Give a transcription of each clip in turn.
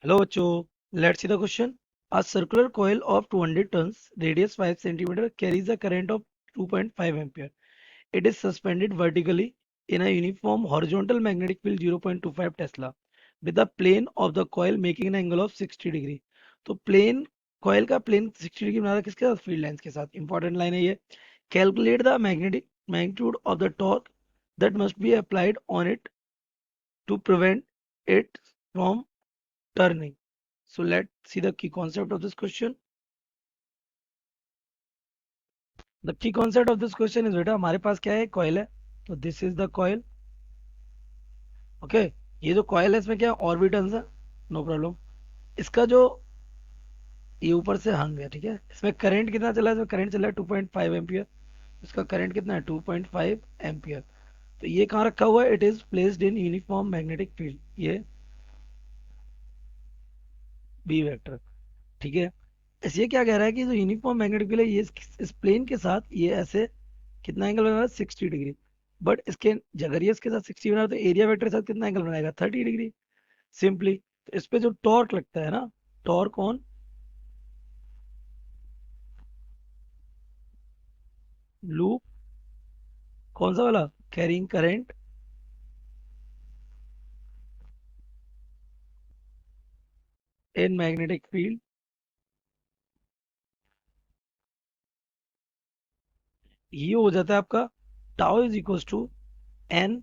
Hello, Bacho. Let's see the question. A circular coil of 200 tons, radius 5 centimeter, carries a current of 2.5 ampere. It is suspended vertically in a uniform horizontal magnetic field 0.25 Tesla, with the plane of the coil making an angle of 60 degree. तो plane coil का plane 60 degree बना रहा है किसके साथ? Field lines के साथ. Important line है ये. Calculate the magnetic magnitude of the torque that must be applied on it to prevent it from turning. So let's see the key concept of this question. The key concept of this question is बेटा हमारे पास क्या है? Coil है. तो this is the coil. Okay. ये जो coil है इसमें क्या ऑर्बिटल्स है. No problem. इसका जो ये ऊपर से हंग है, ठीक है. इसमें करंट कितना चला है? इसमें करंट चला है 2.5 एम्पियर. इसका करंट कितना है? 2.5 एम्पियर. तो ये कहाँ रखा हुआ है? It is placed in uniform magnetic field. ये बी वेक्टर. ठीक है. ये क्या कह रहा है कि जो यूनिफॉर्म मैग्नेटिक फील्ड है ये इस प्लेन के साथ ये ऐसे कितना एंगल बना रहा है? 60 डिग्री. बट इसके अगर ये इसके साथ 60 बना रहा है तो एरिया वेक्टर के साथ कितना एंगल बनाएगा? 30 डिग्री. सिंपली. तो इस पे जो टॉर्क लगता है ना, टॉर्क ऑन लूप, कौन सा वाला? Carrying current in magnetic field, ये हो जाता है आपका tau is equal to N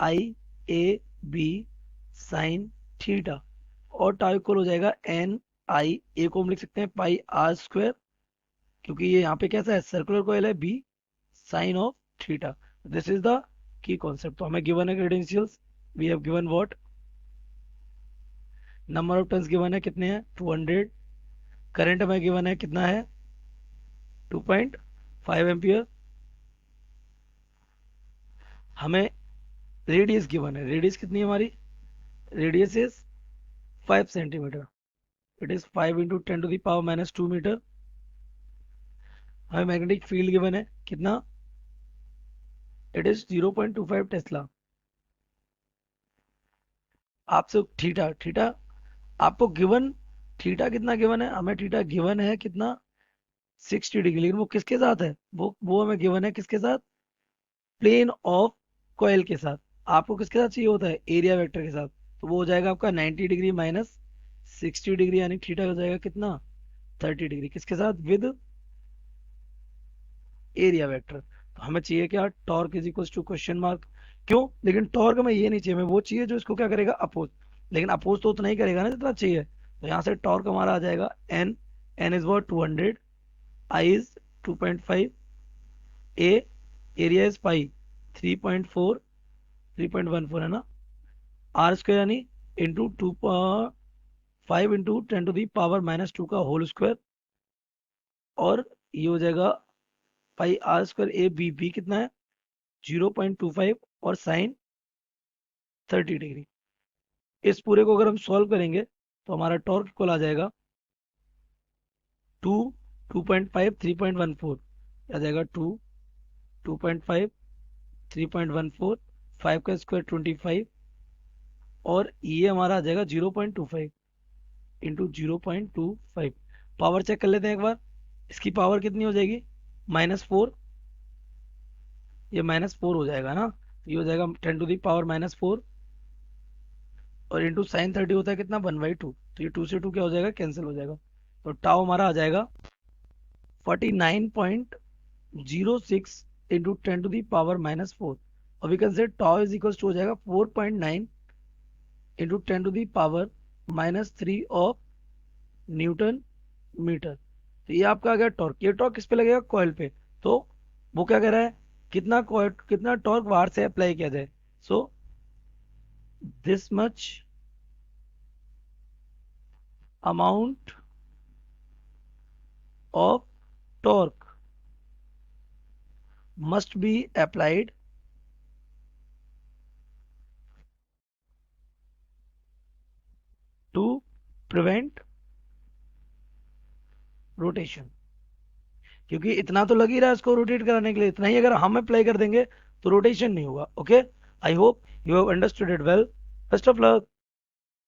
I A B sine theta. और टाउ इक्वल हो जाएगा एन आई ए को हम लिख सकते हैं पाई आर स्क्वायर, क्योंकि ये यहाँ पे कैसा है? सर्कुलर कॉइल है. B sine of theta. This is the key concept. तो हमें गिवन है credentials. We have given what? Number of turns given है कितने हैं? 200. करंट हमें गिवन है कितना है? 2.5 एम्पियर. हमें रेडियस गिवन है. रेडियस कितनी है हमारी? Radius is 5 centimetre. It is 5 into 10⁻⁻² metre. हमें मैग्नेटिक फील्ड गिवन है कितना? It is 0.25 tesla. आपसे थीटा, थीटा आपको गिवन. थीटा कितना गिवन है? हमें थीटा गिवन है कितना? 60 डिग्री. लेकिन वो किसके साथ है? वो हमें गिवन है किसके साथ? प्लेन ऑफ कॉयल के साथ. आपको किसके साथ चाहिए होता है? एरिया वेक्टर के साथ. तो वो हो जाएगा आपका 90 डिग्री माइनस 60 डिग्री, यानी थीटा हो जाएगा कितना? 30 डिग्री. किसके साथ? With area vector. तो हमें चाहिए क्या? Torque is equal to question mark. क्यों? लेकिन टॉर्क हमें ये नहीं चाहिए. हमें वो चाहिए जो इसको क्या करेगा? अपोज. लेकिन अपोज तो उतना ही करेगा ना जितना चाहिए. तो यहाँ से टॉर्क हमारा आ जाएगा N. N is what? 200. I is 2.5. A area is pi 3.4, 3.14 है ना. आर स्क्वायर यानी इंटू 5 इंटू 10⁻⁻² का होल स्क्वायर. और ये हो जाएगा pi R square. A B, B कितना है? 0.25 और साइन 30 डिग्री. इस पूरे को अगर हम सॉल्व करेंगे तो हमारा टॉर्क इक्वल आ जाएगा 2, 2.5, 3.14. आ जाएगा 2, 2.5, 3.14, 5 का स्क्वायर 25. और ये हमारा आ जाएगा 0.25 इंटू 0.25. पावर चेक कर लेते हैं एक बार. इसकी पावर कितनी हो जाएगी? -4. ये -4 हो जाएगा ना. ये हो जाएगा 10⁻⁻4. और इंटू साइन 30 होता है कितना? 1/2. तो ये 2 से 2 क्या हो जाएगा? कैंसिल हो जाएगा. तो टाउ हमारा आ जाएगा 49.06 इंटू 10⁻⁻4. और we can say tau is equal to हो जाएगा 4.9 इंटू 10⁻³ ऑफ न्यूटन मीटर. तो ये आपका आ गया टॉर्क. ये टॉर्क किस पे लगेगा? कॉइल पे. तो वो क्या कह रहा है? कितना कॉइल, कितना टॉर्क बाहर से अप्लाई किया जाए? So this much amount of torque must be applied to prevent rotation. क्योंकि इतना तो लग ही रहा है इसको रोटेट कराने के लिए. इतना ही अगर हम अप्लाई कर देंगे तो रोटेशन नहीं होगा. Okay. I hope you have understood it well. Best of luck.